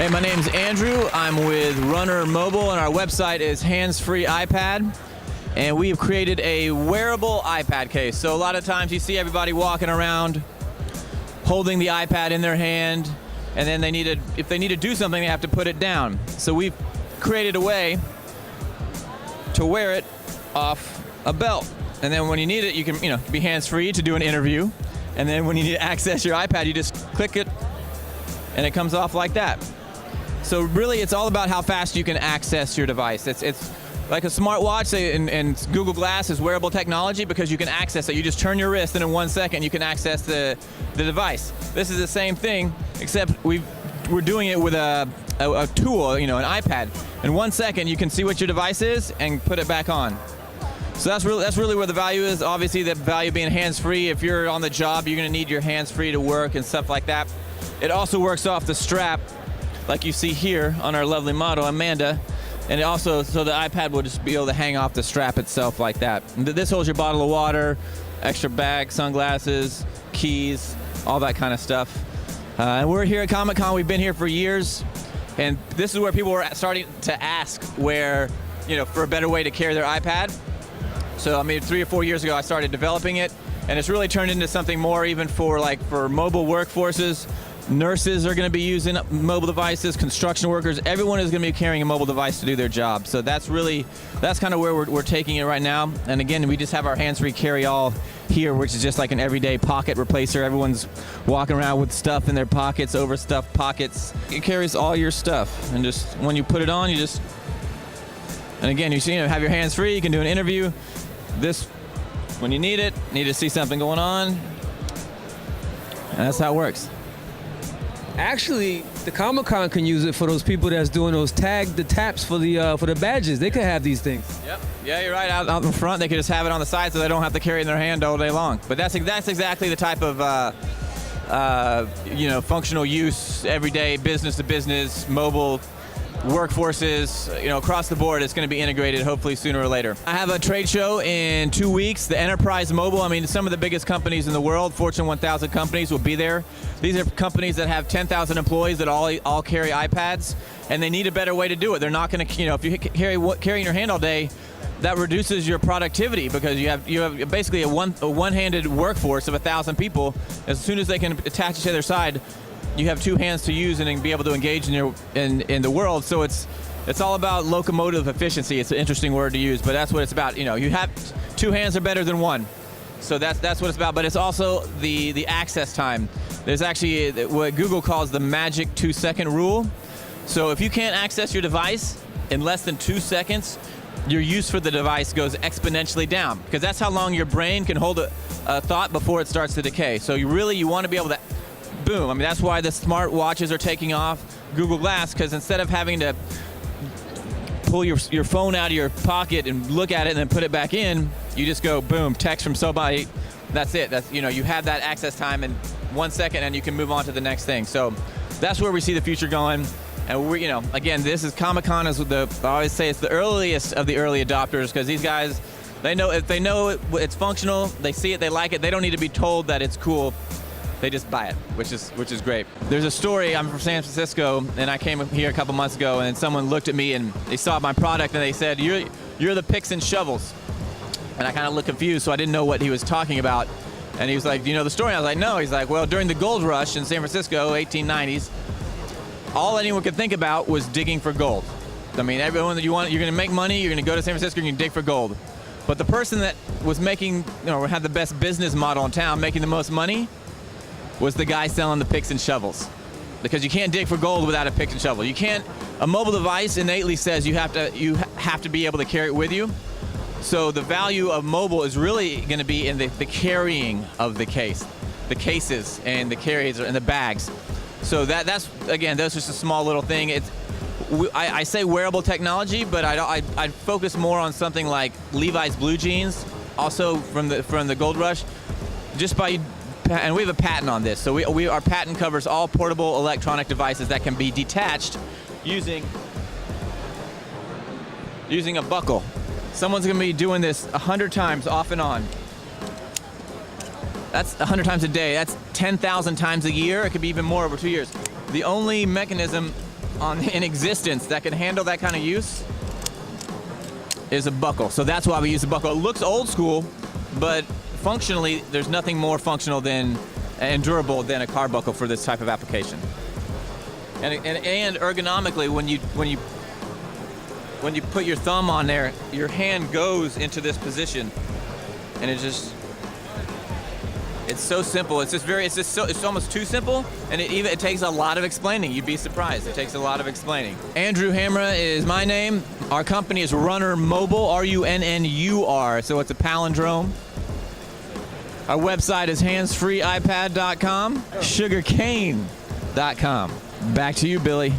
Hey, my name's Andrew. I'm with Runnur Mobile, and our website is Hands-Free iPad. And we've created a wearable iPad case. So a lot of times you see everybody walking around holding the iPad in their hand, and then if they need to do something, they have to put it down. So we've created a way to wear it off a belt. And then when you need it, you can be hands-free to do an interview. And then when you need to access your iPad, you just click it, and it comes off like that. So really, it's all about how fast you can access your device. It's like a smartwatch, and Google Glass is wearable technology because you can access it. You just turn your wrist, and in 1 second, you can access the device. This is the same thing, except we're doing it with a tool, an iPad. In 1 second, you can see what your device is and put it back on. So that's really where the value is. Obviously, the value being hands-free. If you're on the job, you're going to need your hands-free to work and stuff like that. It also works off the strap, like you see here on our lovely model, Amanda. And it also, so the iPad will just be able to hang off the strap itself like that. And this holds your bottle of water, extra bag, sunglasses, keys, all that kind of stuff. And we're here at Comic-Con. We've been here for years. And this is where people were starting to ask for a better way to carry their iPad. So, 3 or 4 years ago, I started developing it. And it's really turned into something more even for mobile workforces. Nurses are going to be using mobile devices, construction workers, everyone is going to be carrying a mobile device to do their job. So that's kind of where we're taking it right now. And again, we just have our hands-free carry-all here, which is just like an everyday pocket replacer. Everyone's walking around with stuff in their pockets, overstuffed pockets. It carries all your stuff. And just when you put it on, and again, you have your hands free, you can do an interview. This, when you need to see something going on, and that's how it works. Actually, the Comic-Con can use it for those people that's doing those the taps for the badges. They could have these things. Yep. Yeah, you're right. Out in front, they could just have it on the side so they don't have to carry it in their hand all day long. But that's exactly the type of functional use, everyday business to business, mobile workforces, across the board. It's going to be integrated hopefully sooner or later. I have a trade show in 2 weeks, the Enterprise Mobile. Some of the biggest companies in the world, Fortune 1000 companies, will be there. These are companies that have 10,000 employees that all carry iPads, and they need a better way to do it. They're not going to, if you carry in your hand all day, that reduces your productivity because you have basically a one-handed workforce of 1,000 people. As soon as they can attach it to their side, you have two hands to use and be able to engage in the world. So it's all about locomotive efficiency. It's an interesting word to use, but that's what it's about. You have two hands are better than one. So that's what it's about. But it's also the access time. There's actually what Google calls the magic 2-second rule. So if you can't access your device in less than 2 seconds, your use for the device goes exponentially down because that's how long your brain can hold a thought before it starts to decay. So you want to be able to boom. That's why the smart watches are taking off Google Glass, because instead of having to pull your phone out of your pocket and look at it and then put it back in, you just go boom, text from somebody. That's it. You have that access time in 1 second and you can move on to the next thing. So that's where we see the future going. And we, again, this is Comic-Con is I always say it's the earliest of the early adopters because these guys, if they know it's functional, they see it, they like it, they don't need to be told that it's cool. They just buy it, which is great. There's a story, I'm from San Francisco, and I came here a couple months ago, and someone looked at me, and they saw my product, and they said, you're the picks and shovels. And I kind of looked confused, so I didn't know what he was talking about. And he was like, do you know the story? I was like, no. He's like, well, during the gold rush in San Francisco, 1890s, all anyone could think about was digging for gold. Everyone that you're going to make money, you're going to go to San Francisco, and you can dig for gold. But the person that was had the best business model in town, making the most money, was the guy selling the picks and shovels. Because you can't dig for gold without a pick and shovel. A mobile device innately says you have to be able to carry it with you. So the value of mobile is really going to be in the carrying of the cases and the carriers and the bags. So that's just a small little thing. I say wearable technology, but I'd focus more on something like Levi's blue jeans, also from the gold rush, and we have a patent on this. So our patent covers all portable electronic devices that can be detached using a buckle. Someone's going to be doing this 100 times off and on. That's 100 times a day. That's 10,000 times a year. It could be even more over 2 years. The only mechanism in existence that can handle that kind of use is a buckle. So that's why we use a buckle. It looks old school, but functionally, there's nothing more functional than and durable than a car buckle for this type of application. And ergonomically, when you put your thumb on there, your hand goes into this position, and it's so simple. It's almost too simple, and it takes a lot of explaining. You'd be surprised. It takes a lot of explaining. Andrew Hamra is my name. Our company is Runnur Mobile, RUNNUR, so it's a palindrome. Our website is handsfreeipad.com, sugarcane.com. Back to you, Billy.